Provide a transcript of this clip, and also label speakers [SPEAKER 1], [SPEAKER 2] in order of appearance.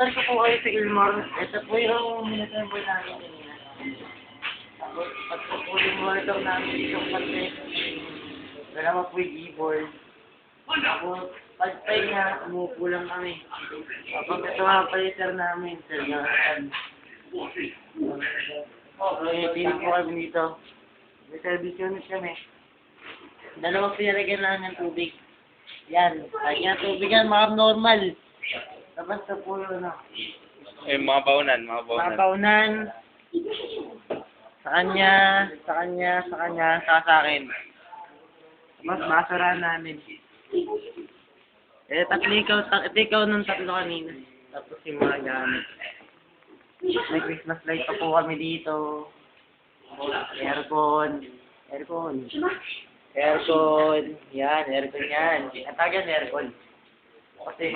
[SPEAKER 1] Papasal ko po kayo sa Ilmar. Ito po yung monitor namin kanina. Tapos, pagpupuling monitor namin itong parte. Dalawa po yung keyboard. Tapos, pagpay niya, umupo lang kami. Tapos, ito nga palitar namin. Seryosan. Okay, pinig po kami dito. May service unit kami. Dalawang pinalagyan lang ng tubig. Yan. Kaya tubig yan, mga normal. Tapos na po yun, ano.
[SPEAKER 2] Eh, mga baunan.
[SPEAKER 1] Mga paunan. Sa kanya, sa akin. Tapos basurahan namin. Ikaw nung tatlo kanina. Tapos yung mga gamit. May Christmas light pa po kami dito. Aircon. Yan, aircon yan. Ang tagal aircon. Kasi